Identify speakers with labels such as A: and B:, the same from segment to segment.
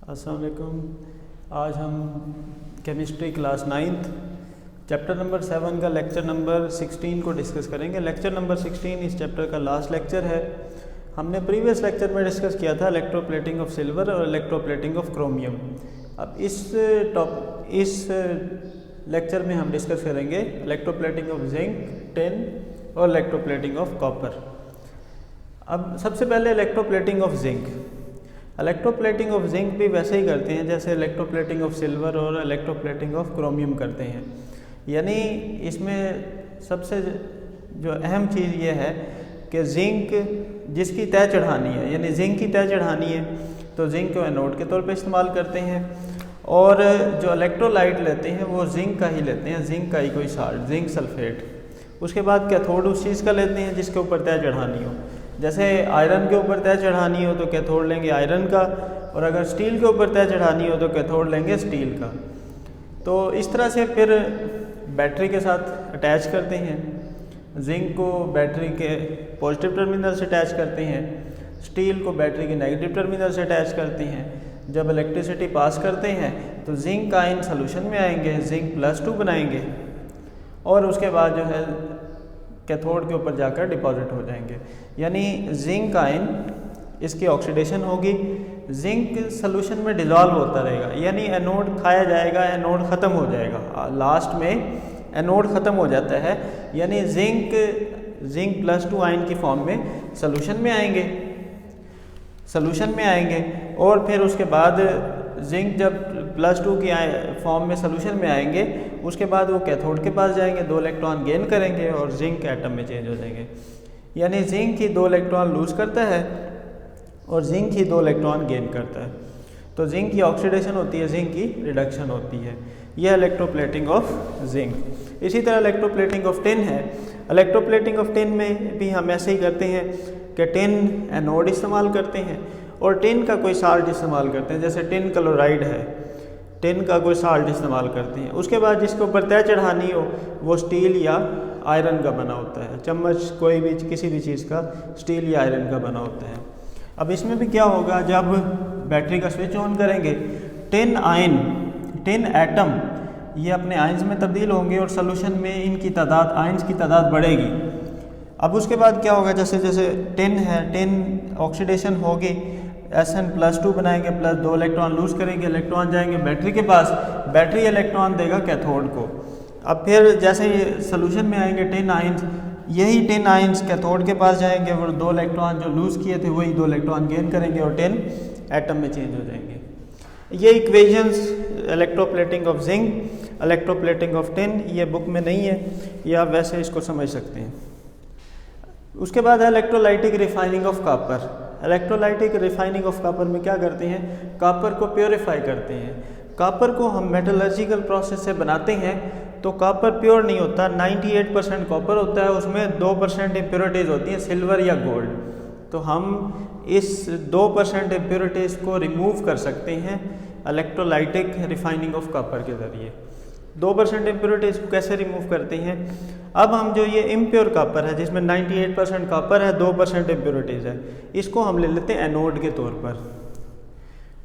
A: अस्सलाम वालेकुम। आज हम chemistry class 9th chapter number 7 का लेक्चर नंबर 16 को डिस्कस करेंगे। लेक्चर नंबर 16 इस चैप्टर का लास्ट लेक्चर है। हमने प्रीवियस लेक्चर में डिस्कस किया था इलेक्ट्रोप्लेटिंग ऑफ सिल्वर और इलेक्ट्रोप्लेटिंग ऑफ क्रोमियम। अब इस लेक्चर में हम डिस्कस करेंगे इलेक्ट्रोप्लेटिंग ऑफ जिंक, टिन और इलेक्ट्रोप्लेटिंग ऑफ कॉपर। अब सबसे पहले electroplating of zinc. Electroplating of zinc भी वैसे ही करते हैं जैसे इलेक्ट्रोप्लेटिंग ऑफ सिल्वर और इलेक्ट्रोप्लेटिंग ऑफ क्रोमियम करते हैं। यानी इसमें सबसे जो अहम चीज़ ये है कि जिंक जिसकी तय चढ़ानी है, यानी जिंक की तय चढ़ानी है तो जिंक को एनोड के तौर पे इस्तेमाल करते हैं, और जो इलेक्ट्रोलाइट लेते हैं वो जिंक का ही लेते हैं, जिंक का ही कोई साल्ट, जिंक सल्फेट। उसके बाद कैथोड उस चीज़ का लेते हैं जिसके ऊपर तय चढ़ानी हो। जैसे आयरन के ऊपर तय चढ़ानी हो तो कैथोड लेंगे आयरन का, और अगर स्टील के ऊपर तय चढ़ानी हो तो कैथोड लेंगे स्टील का। तो इस तरह से फिर बैटरी के साथ अटैच करते हैं। जिंक को बैटरी के पॉजिटिव टर्मिनल से अटैच करते हैं, स्टील को बैटरी के नेगेटिव टर्मिनल से अटैच करते हैं। जब इलेक्ट्रिसिटी पास करते हैं तो जिंक आयन सोल्यूशन में आएंगे, जिंक +2 बनाएंगे, और उसके बाद जो है कैथोड के ऊपर जाकर डिपॉजिट हो जाएंगे। यानी जिंक आयन इसकी ऑक्सीडेशन होगी, जिंक सोल्यूशन में डिजॉल्व होता रहेगा, यानी एनोड खाया जाएगा, एनोड ख़त्म हो जाएगा, लास्ट में एनोड ख़त्म हो जाता है। यानी जिंक +2 आयन की फॉर्म में सोल्यूशन में आएंगे, और फिर उसके बाद जिंक जब +2 की फॉर्म में सोल्यूशन में आएंगे, उसके बाद वो कैथोड के पास जाएंगे, 2 इलेक्ट्रॉन गेन करेंगे और जिंक एटम में चेंज हो जाएंगे। यानी जिंक ही 2 इलेक्ट्रॉन लूज करता है और जिंक ही 2 इलेक्ट्रॉन गेन करता है। तो जिंक की ऑक्सीडेशन होती है, जिंक की रिडक्शन होती है। यह इलेक्ट्रोप्लेटिंग ऑफ जिंक। इसी तरह इलेक्ट्रोप्लेटिंग ऑफ टिन है। इलेक्ट्रोप्लेटिंग ऑफ टिन में भी हम ऐसे ही करते हैं कि टिन एनोड इस्तेमाल करते हैं और टिन का कोई साल्ट इस्तेमाल करते हैं। जैसे टिन क्लोराइड है, टिन का कोई साल्ट इस्तेमाल करते हैं। उसके बाद जिसके ऊपर तय चढ़ानी हो वो स्टील या आयरन का बना होता है। चम्मच कोई भी किसी भी चीज़ का स्टील या आयरन का बना होता है। अब इसमें भी क्या होगा, जब बैटरी का स्विच ऑन करेंगे, टिन एटम ये अपने आयंस में तब्दील होंगे और सोल्यूशन में इनकी तादाद, आयंस की तादाद बढ़ेगी। अब उसके बाद क्या होगा, जैसे जैसे टिन है, टिन ऑक्सीडेशन होगी, Sn+2 बनाएंगे, +2 इलेक्ट्रॉन लूज करेंगे, इलेक्ट्रॉन जाएंगे बैटरी के पास, बैटरी इलेक्ट्रॉन देगा कैथोड को। अब फिर जैसे ये सोल्यूशन में आएंगे टिन आयंस, यही टिन आयंस कैथोड के पास जाएंगे और 2 इलेक्ट्रॉन जो लूज़ किए थे वही 2 इलेक्ट्रॉन गेन करेंगे और टिन एटम में चेंज हो जाएंगे। ये equations electroplating of zinc, electroplating of tin, ये बुक में नहीं है, ये आप वैसे इसको समझ सकते हैं। उसके बाद है electrolytic refining of copper. Electrolytic refining of copper में क्या करते हैं, कॉपर को प्योरीफाई करते हैं। कॉपर को हम मेटलर्जिकल प्रोसेस से बनाते हैं तो कॉपर प्योर नहीं होता, 98% कॉपर होता है, उसमें 2% इम्प्योरिटीज़ होती हैं, सिल्वर या गोल्ड। तो हम इस 2% इम्प्योरिटीज़ को रिमूव कर सकते हैं इलेक्ट्रोलाइटिक रिफाइनिंग ऑफ कॉपर के ज़रिए। 2% इम्प्योरिटीज़ को कैसे रिमूव करते हैं, अब हम जो ये इम्प्योर कॉपर है जिसमें 98% कॉपर है, 2% इम्प्योरिटीज़ है, इसको हम ले लेते हैं एनोड के तौर पर।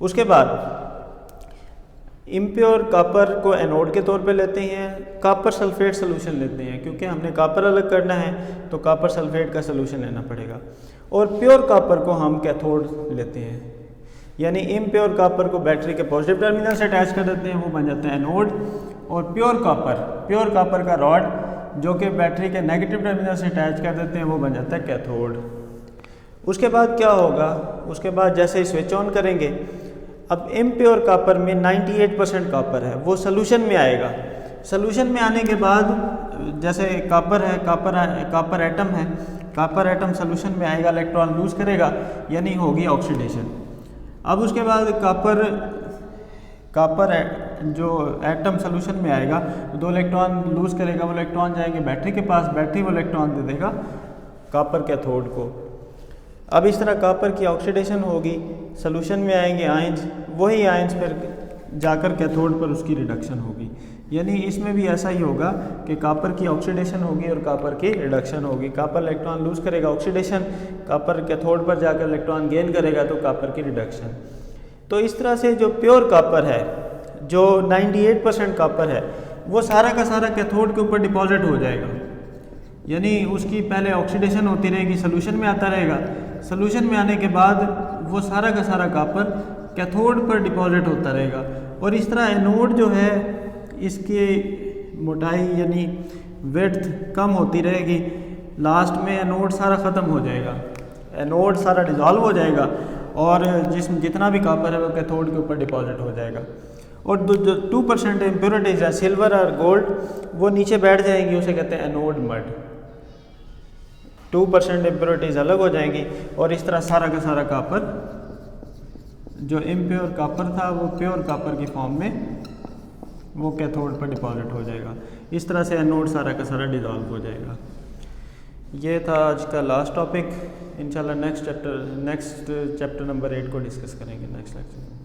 A: उसके बाद इम्प्योर कॉपर को एनोड के तौर पे लेते हैं, कॉपर सल्फेट सोल्यूशन लेते हैं, क्योंकि हमने कॉपर अलग करना है तो कॉपर सल्फेट का सोल्यूशन लेना पड़ेगा। और प्योर कॉपर को हम कैथोड लेते हैं, यानी इम्प्योर कॉपर को बैटरी के पॉजिटिव टर्मिनल से अटैच कर देते हैं, वो बन जाता है एनोड। और प्योर कॉपर का रॉड जो कि बैटरी के नेगेटिव टर्मिनल से अटैच कर देते हैं, वो बन जाता है कैथोड। उसके बाद क्या होगा, उसके बाद जैसे ही स्विच ऑन करेंगे, अब इम्प्योर कॉपर में 98% कॉपर है, वो सोल्यूशन में आएगा। सोल्यूशन में आने के बाद जैसे कॉपर है, कॉपर एटम है, कॉपर एटम सोल्यूशन में आएगा, इलेक्ट्रॉन लूज करेगा, यानी होगी ऑक्सीडेशन। अब उसके बाद कॉपर जो एटम सोल्यूशन में आएगा, 2 इलेक्ट्रॉन लूज करेगा, वो इलेक्ट्रॉन जाएंगे बैटरी के पास, बैटरी वो इलेक्ट्रॉन दे देगा कॉपर कैथोड को। अब इस तरह कॉपर की ऑक्सीडेशन होगी, सोल्यूशन में आएंगे आयंस, वही आयंस फिर जाकर कैथोड पर उसकी रिडक्शन होगी। यानी इसमें भी ऐसा ही होगा कि कॉपर की ऑक्सीडेशन होगी और कॉपर की रिडक्शन होगी। कॉपर इलेक्ट्रॉन लूज करेगा, ऑक्सीडेशन, कॉपर कैथोड पर जाकर इलेक्ट्रॉन गेन करेगा तो कॉपर की रिडक्शन। तो इस तरह से जो प्योर कॉपर है, जो 98% कॉपर है, वो सारा का सारा कैथोड के ऊपर डिपॉजिट हो जाएगा। यानी उसकी पहले ऑक्सीडेशन होती रहेगी, सोल्यूशन में आता रहेगा, सोल्यूशन में आने के बाद वो सारा का सारा कॉपर कैथोड पर डिपॉजिट होता रहेगा। और इस तरह एनोड जो है इसकी मोटाई यानी विड्थ कम होती रहेगी, लास्ट में एनोड सारा ख़त्म हो जाएगा, एनोड सारा डिज़ोल्व हो जाएगा और जितना भी कॉपर है वो कैथोड के ऊपर डिपॉजिट हो जाएगा। और जो 2% इम्प्योरिटीज़ है सिल्वर और गोल्ड, वो नीचे बैठ जाएंगी, उसे कहते हैं एनोड मड। 2% इम्प्योरिटीज़ अलग हो जाएंगी और इस तरह सारा का सारा कॉपर, जो इम्प्योर कॉपर था वो प्योर कॉपर की फॉर्म में वो कैथोड पर डिपॉजिट हो जाएगा। इस तरह से एनोड सारा का सारा डिज़ोल्व हो जाएगा। ये था आज का लास्ट टॉपिक। इंशाल्लाह नेक्स्ट चैप्टर नंबर 8 को डिस्कस करेंगे नेक्स्ट लेक्चर में।